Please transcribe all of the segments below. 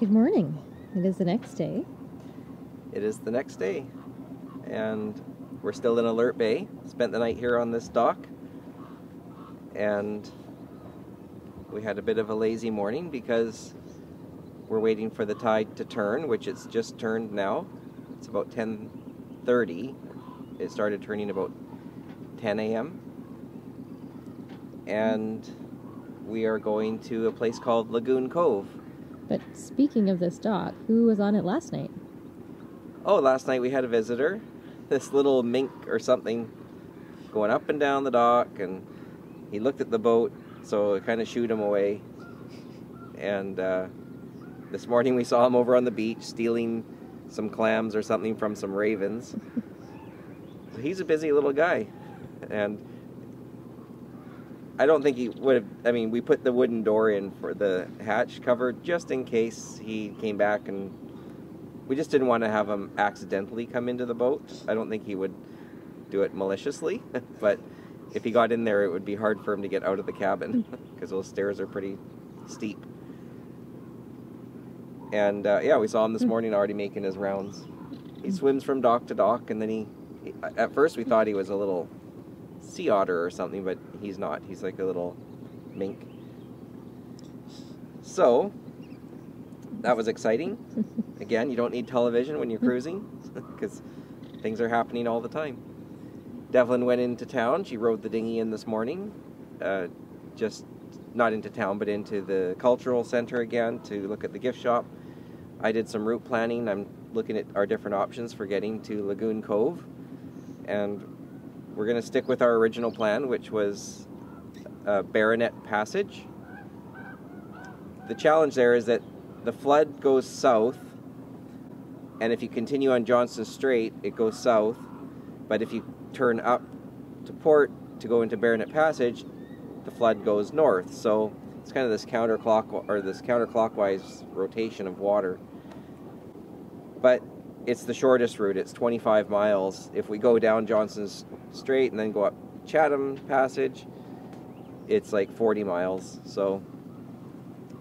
Good morning. It is the next day. It is the next day, and we're still in Alert Bay. Spent the night here on this dock, and we had a bit of a lazy morning because we're waiting for the tide to turn, which it's just turned now. It's about 10:30. It started turning about 10 a.m. and we are going to a place called Lagoon Cove. But speaking of this dock, who was on it last night? Oh, last night we had a visitor, this little mink or something, going up and down the dock, and he looked at the boat, so it kind of shooed him away. And this morning we saw him over on the beach stealing some clams or something from some ravens. So he's a busy little guy, and I don't think he would have, I mean, we put the wooden door in for the hatch cover just in case he came back, and we just didn't want to have him accidentally come into the boat. I don't think he would do it maliciously, but if he got in there, it would be hard for him to get out of the cabin because those stairs are pretty steep. And yeah, we saw him this morning already making his rounds. He swims from dock to dock, and then at first we thought he was a little sea otter or something, but he's not. He's like a little mink. So that was exciting. Again, you don't need television when you're cruising because things are happening all the time. Devlin went into town. She rode the dinghy in this morning, just not into town, but into the cultural center again to look at the gift shop. I did some route planning. I'm looking at our different options for getting to Lagoon Cove, and we're going to stick with our original plan, which was Baronet Passage. The challenge there is that the flood goes south, and if you continue on Johnson Strait, it goes south, but if you turn up to port to go into Baronet Passage, the flood goes north. So it's kind of this counterclockwise rotation of water. But it's the shortest route. It's 25 miles. If we go down Johnson Strait and then go up Chatham Passage, it's like 40 miles. So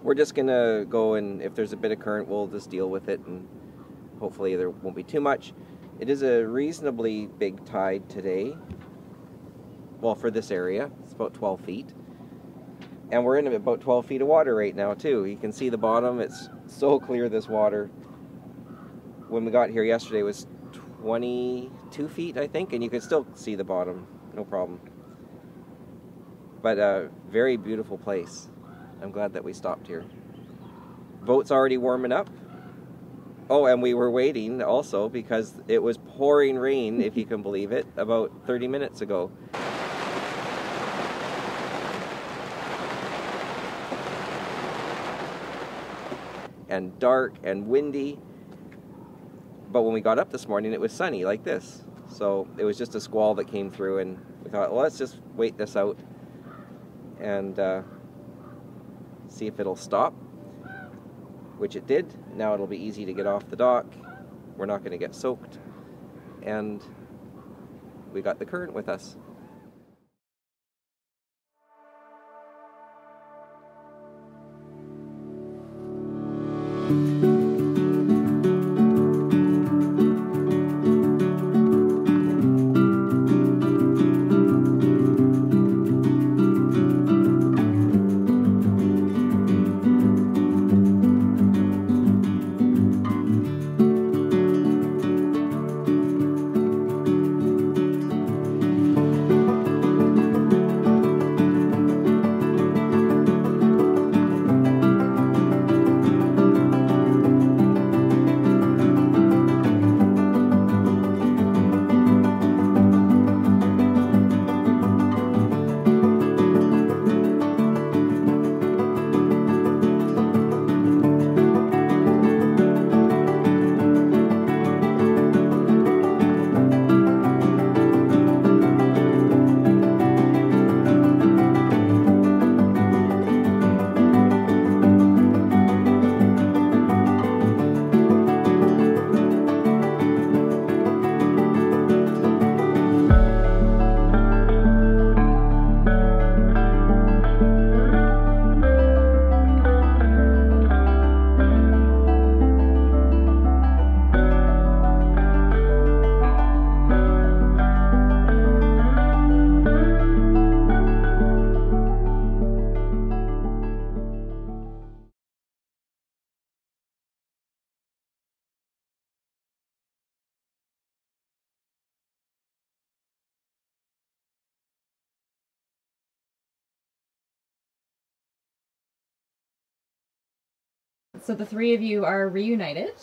we're just gonna go, and if there's a bit of current, we'll just deal with it, and hopefully there won't be too much. It is a reasonably big tide today. Well, for this area, it's about 12 feet. And we're in about 12 feet of water right now too. You can see the bottom. It's so clear, this water. When we got here yesterday, it was 22 feet, I think, and you could still see the bottom, no problem. But a very beautiful place. I'm glad that we stopped here. Boat's already warming up. Oh, and we were waiting also because it was pouring rain, if you can believe it, about 30 minutes ago. And dark and windy. But when we got up this morning, it was sunny like this. So it was just a squall that came through, and we thought, well, let's just wait this out and see if it'll stop, which it did. Now it'll be easy to get off the dock. We're not going to get soaked. And we got the current with us. So the three of you are reunited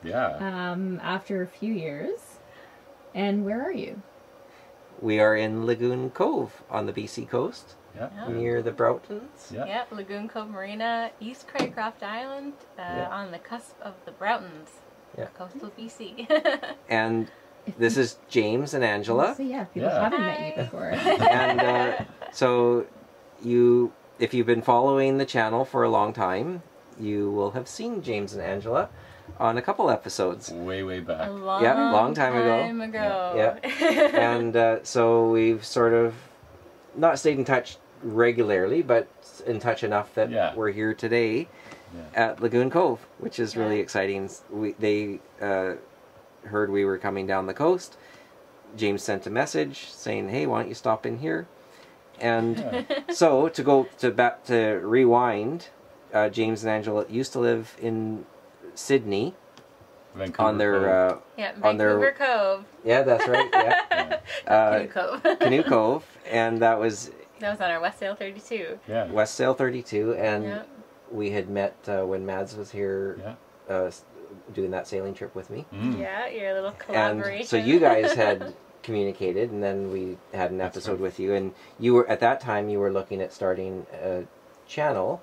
Yeah. after a few years. And where are you? We are in Lagoon Cove on the BC coast, Yeah. Yeah. near the Broughtons. Yeah. Yep, Lagoon Cove Marina, East Craycraft Island, Yeah. on the cusp of the Broughtons, Yeah. coastal BC. And this is James and Angela. So yeah, people Yeah. haven't met you Hi. before. And so if you've been following the channel for a long time, you will have seen James and Angela on a couple episodes. Way, way back. A long, long time ago. ago. And so we've sort of not stayed in touch regularly, but in touch enough that Yeah. we're here today Yeah. at Lagoon Cove, which is really Yeah. exciting. They heard we were coming down the coast. James sent a message saying, "Hey, why don't you stop in here?" And Yeah. so to rewind, James and Angela used to live in Sydney Vancouver on their Cove. Yeah, on their- Vancouver Cove. yeah, that's right, yeah, Canoe Cove. Canoe Cove, and that was That was on our West Sail 32. Yeah. West Sail 32, and Yeah. we had met when Mads was here Yeah. doing that sailing trip with me. Mm. Yeah, your little collaboration. And so you guys had communicated, and then we had an That's episode right. with you, and you were at that time you were looking at starting a channel,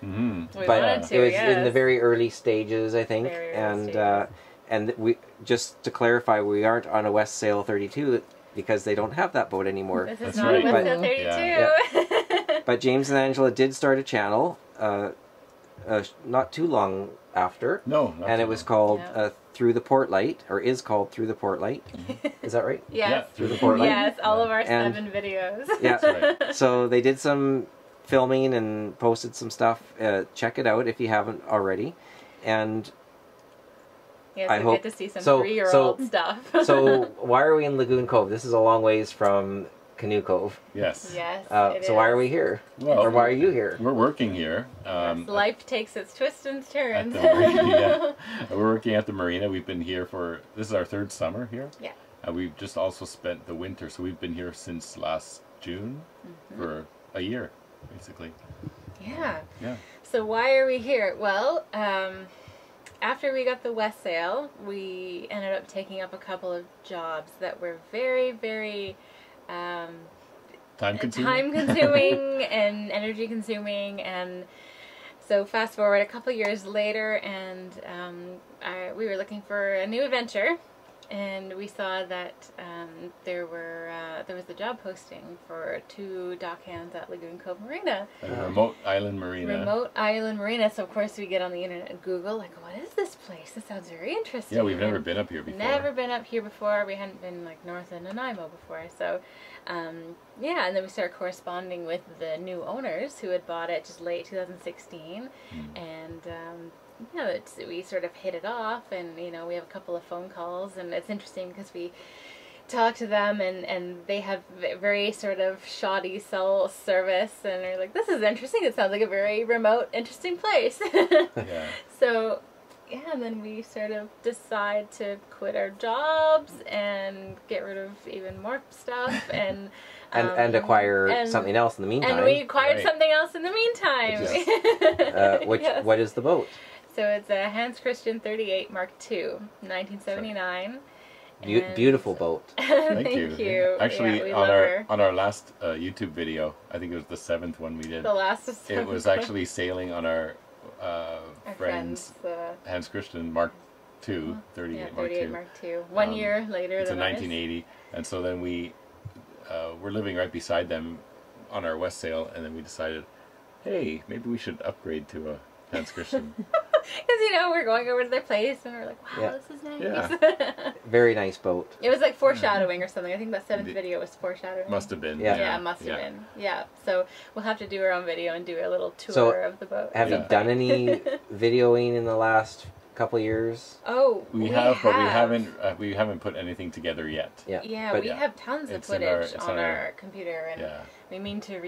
Mm-hmm. We but wanted to, it was yes. in the very early stages, I think, Very early and stages. and we just to clarify, we aren't on a West Sail 32 because they don't have that boat anymore. This That's is not right. West Sail But- 32. But James and Angela did start a channel not too long after, No. not and too it was long. called Yeah. Through the Port Light, or is called Through the Port Light. Is that right? Yes. Yeah, Through the Port Light. Yes, all of our And- 7 videos. Yeah. That's right. So they did some filming and posted some stuff. Check it out if you haven't already. And Yes, I we hope- get to see some so- 3-year-old stuff. so why are we in Lagoon Cove? This is a long ways from Canoe Cove. Yes. yes, it So why are is. we here? Well, Or why are you here? We're working here. Yes, life takes its twists and at turns. the marina. We're working at the marina. We've been here this is our 3rd summer here. Yeah. We've just also spent the winter, so we've been here since last June for a year, basically. Yeah. Yeah. So why are we here? Well, after we got the West Sail, we ended up taking up a couple of jobs that were very, very Time consuming. time-consuming and energy-consuming, and so fast forward a couple years later, and we were looking for a new adventure, and we saw that there was a job posting for 2 dockhands at Lagoon Cove Marina. A remote island marina. Remote island marina. So of course we get on the internet and Google, like, what is this place? This sounds very interesting. Yeah, we've never And been up here before. Never been up here before. We hadn't been like north of Nanaimo before. So, yeah, and then we started corresponding with the new owners who had bought it just late 2016, and yeah, we sort of hit it off, and we have a couple of phone calls, and it's interesting because we talk to them, and they have very sort of shoddy cell service, and they're like, this is interesting, it sounds like a very remote, interesting place. Yeah. So, yeah, and then we sort of decide to quit our jobs and get rid of even more stuff, and acquire and- something else in the meantime. and we acquired Right. something else in the meantime. Yes. What is the boat? So it's a Hans Christian 38 Mark II, 1979. And- Beautiful boat. Thank you. Actually, Yeah, we on love her. our last YouTube video, I think it was the 7th one we did. The last of It was actually sailing on our our friend's Hans Christian Mark II, 38 yeah, Mark 38 II. Mark II. 1 year later It's a than ours. 1980, and so then we were living right beside them on our West Sail, and then we decided, hey, maybe we should upgrade to a Hans Christian. Because, we're going over to their place and we're like, wow, Yeah. this is nice. Yeah. Very nice boat. It was like foreshadowing or something. I think that 7th video was foreshadowing. Must have been. Yeah. Yeah, must have been. Yeah. So we'll have to do our own video and do a little tour So, of the boat. Have you Yeah. done any videoing in the last couple of years? Oh, We have, but we haven't put anything together yet. Yeah. Yeah, But we have tons of It's in footage it's on on our computer, and Yeah. we mean to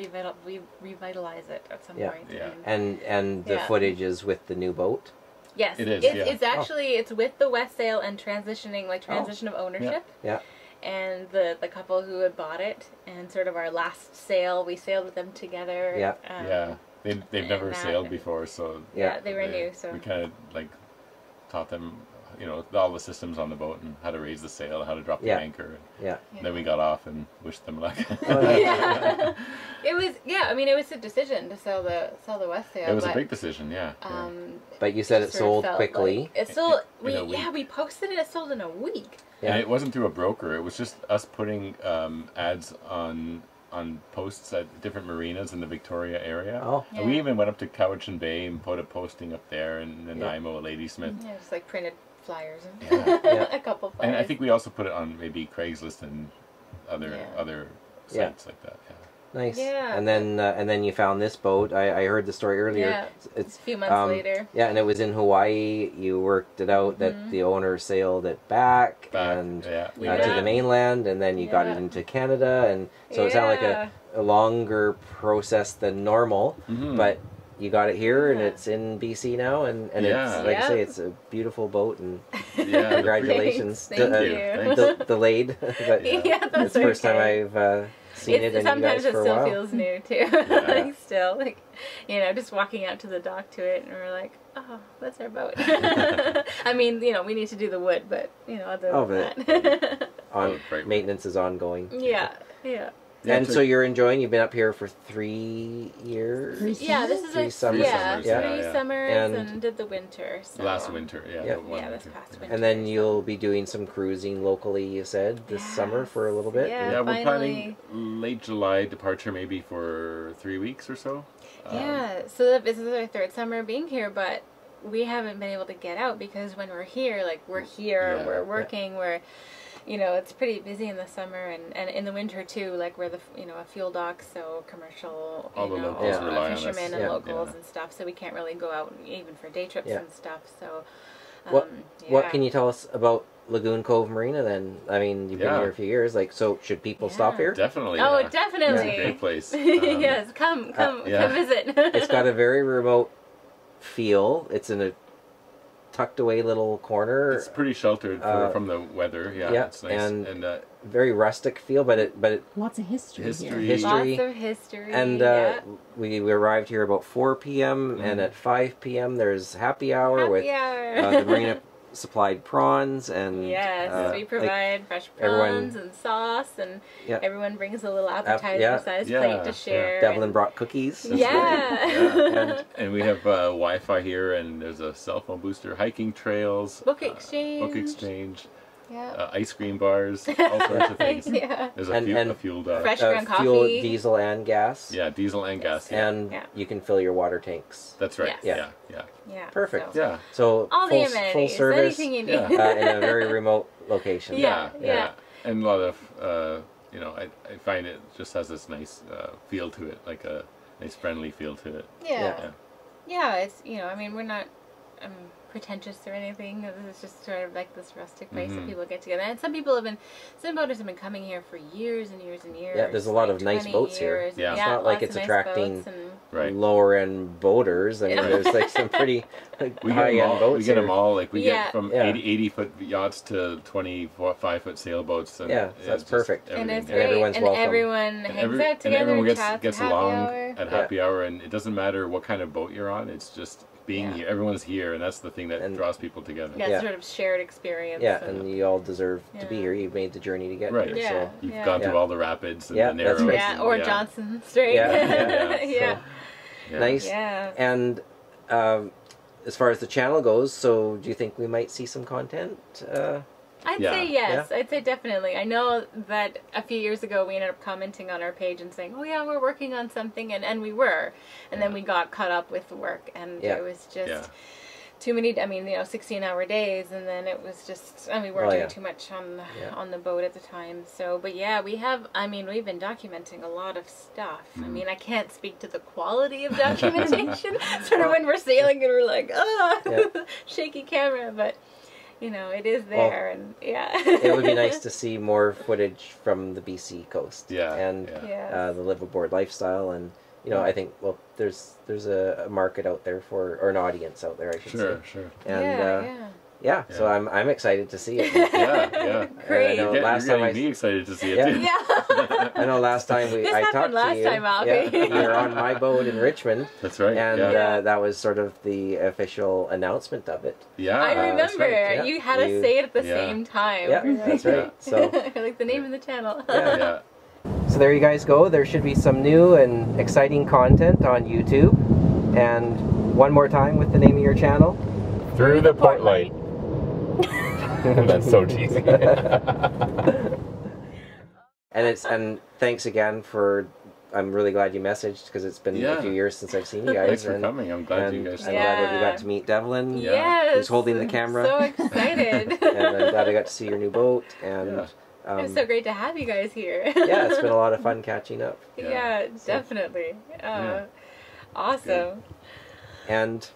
revitalize it at some Yeah. point. Yeah. And the Yeah. footage is with the new boat. Yes, It is, It's, yeah. it's actually it's with the West Sail and transitioning, like transition of ownership. Yeah. And the couple who had bought it, and sort of our last sail, we sailed with them together. Yeah. Yeah. they've never Matt sailed and- before, so Yeah, they were new, so we kind of like taught them, all the systems on the boat and how to raise the sail, how to drop the Yeah. anchor. Yeah. And then we got off and wished them luck. yeah. It was I mean, it was a decision to sell the West Sail. It was a but, big decision, yeah. But you said it sort of sold felt quickly. like- it sold. In a week. We posted it. It sold in a week. Yeah. And it wasn't through a broker. It was just us putting ads on posts at different marinas in the Victoria area. Oh. And we Yeah. even went up to Cowichan Bay and put a posting up there in Nanaimo at Ladysmith. Yeah, just like printed flyers and Yeah. a couple flyers. And I think we also put it on maybe Craigslist and other Yeah. sites like that. Yeah. Nice. Yeah. And then you found this boat. I heard the story earlier. Yeah. It's a few months later. Yeah, and it was in Hawaii. You worked it out that the owner sailed it back and yeah. to the mainland, and then you got it Yeah. into Canada, and so it sounded like a longer process than normal, Mhm. but you got it here, and Yeah. it's in BC now, and Yeah. it's like I say, Yep. it's a beautiful boat, and Yeah, congratulations. Thanks, thank you. Delayed, but Yeah, it's that's the first time okay. I've seen it, and you sometimes guys it for a still while. feels new too. Like still, like just walking out to the dock to it, and we're like, oh, that's our boat. I mean, we need to do the wood, but other than that. Oh, right. Maintenance is ongoing. yeah. And so you're enjoying. You've been up here for 3 years. Yeah, this is Three our summers. Yeah. three Yeah. summers And- and did the winter. So. Last winter, yeah. Yeah. the one Yeah, this winter. past winter. And then so. you'll be doing some cruising locally, you said, this summer for a little bit. Yeah. Yeah, we're finally. planning late July departure, maybe for 3 weeks or so. Yeah, so this is our third summer being here, but we haven't been able to get out because when we're here, we're here, Yeah. we're working, we're, it's pretty busy in the summer and in the winter too. Like we're a fuel dock, so commercial, All the locals rely on us. fishermen and Yeah. locals Yeah. and stuff. So we can't really go out even for day trips Yeah. and stuff. So, What can you tell us about Lagoon Cove Marina then? I mean, you've been Yeah. here a few years. So should people stop Yeah. here? Definitely. Oh, yeah. definitely. It's a great place. Yes, come yeah. visit. It's got a very remote feel. It's in a tucked away little corner. It's pretty sheltered from the weather. Yeah, yeah, it's nice. and very rustic feel, but it Lots of history, History. here. history. Lots of history. And yeah. we arrived here about 4 p.m. and at 5 p.m. there's happy hour with Happy hour. the marina supplied prawns and Yes, we like, provide fresh everyone- prawns and sauce, and Yeah. everyone brings a little yeah. appetizer-sized Yeah, plate to yeah. share. Devlin brought cookies. Yeah. and we have Wi-Fi here, and there's a cell phone booster, hiking trails, Book exchange. book exchange, Yeah. ice cream bars, all sorts of things. Yeah. There's And- a and fuel dock. Fresh ground fuel, coffee. diesel, and gas. Yeah, diesel and gas. Yeah. And Yeah. you can fill your water tanks. That's right. Yes. Yeah. Yeah. Perfect. So, Yeah. So all full, the amenities, full service anything you need. Yeah. in a very remote location. Yeah. And a lot of, I find it just has this nice feel to it, like a nice friendly feel to it. Yeah. Yeah, it's, I mean, we're not pretentious or anything. This is just sort of like this rustic place that people get together. And some boaters have been coming here for years and years and years. Yeah, there's a lot like of nice 20 boats here. years. Yeah. It's not like lots it's of nice attracting boats and- Right. lower end boaters. I mean, Yeah. there's like some pretty We high get them end all. boats We get here. them all. Like we Yeah. get from Yeah. 80 foot yachts to 25-foot sailboats. And Yeah, that's just perfect. And it's everything. great. everyone's and welcome. everyone And hangs every- out and together. everyone chats gets at happy along hour. at happy hour, and it doesn't matter what kind of boat you're on. It's just being Yeah. here. Everyone's here, and that's the thing that And- draws people together. Yeah, Yeah. it's sort of shared experience. Yeah, and you all deserve to be Yeah. here. You've made the journey to get Right. here. Yeah. So You've gone through Yeah. all the rapids and Yeah, the that's narrows. right. Yeah, and- or Johnson Strait. Yeah. Yeah. Yeah. Yeah. nice. Yeah. And as far as the channel goes, so do you think we might see some content? I'd Yeah. say yes. I'd say definitely. I know that a few years ago we ended up commenting on our page and saying, "Oh yeah, we're working on something," and we were, and then we got caught up with work, and Yeah. it was just Yeah. too many. I mean, 16-hour days, and then it was just. I mean, we weren't Oh, doing yeah. too much on Yeah. on the boat at the time. So, but yeah, we have. I mean, we've been documenting a lot of stuff. I mean, I can't speak to the quality of documentation. Sort of when we're sailing and we're like, Yeah. shaky camera, but. It is there, and yeah. It would be nice to see more footage from the BC coast. Yeah, And yeah. Yes. the live aboard lifestyle, and I think there's a market out there for, or an audience out there, I should Sure, say. sure. And yeah. Yeah, so Yeah. I'm excited to see it. Yeah, yeah. Great. I know You're last time getting me I, excited to see it Yeah. too. Yeah. I know last time This I happened talked last to you. time, Alfie. Yeah, you were on my boat in Richmond, That's right. and yeah. that was sort of the official announcement of it. Yeah. I that's remember right. Yeah. you had us You- say it at the Yeah. same time. Yeah, We're that's like- right. So. like the name of the channel. Yeah. Yeah. So there you guys go. There should be some new and exciting content on YouTube. And one more time with the name of your channel. Through the port light. That's so cheesy. And thanks again for. I'm really glad you messaged because it's been Yeah. a few years since I've seen you guys. Thanks for and, coming. I'm glad you and guys. I'm Yeah. glad that you got to meet Devlin. Yeah. Yes. Who's holding the camera. So excited. And I'm glad I got to see your new boat. And Yeah. It's so great to have you guys here. yeah, it's been a lot of fun catching up. Yeah. Yeah, definitely. Awesome. And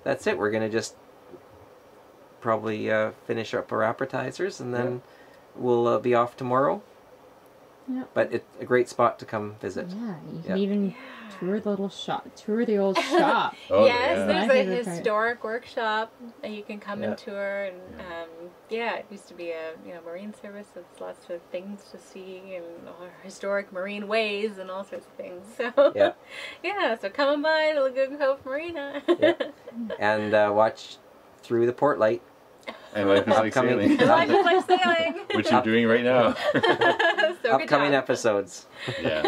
that's it. We're gonna just probably finish up our appetizers, and then we'll be off tomorrow. Yeah. But it's a great spot to come visit. Yeah, you Yeah. can even tour the little shop, tour the old shop. Oh, Yes, yeah. My there's a favorite part. historic workshop that you can come Yeah. and tour, and yeah, it used to be a marine service. There's lots of things to see and historic marine ways and all sorts of things. So Yeah. yeah, so come on by the Lagoon Cove Marina. Yeah. And watch Through the Port Light. And life is like Upcoming- sailing, Life is like sailing. which you're doing right now. So good Upcoming job. episodes. Yeah.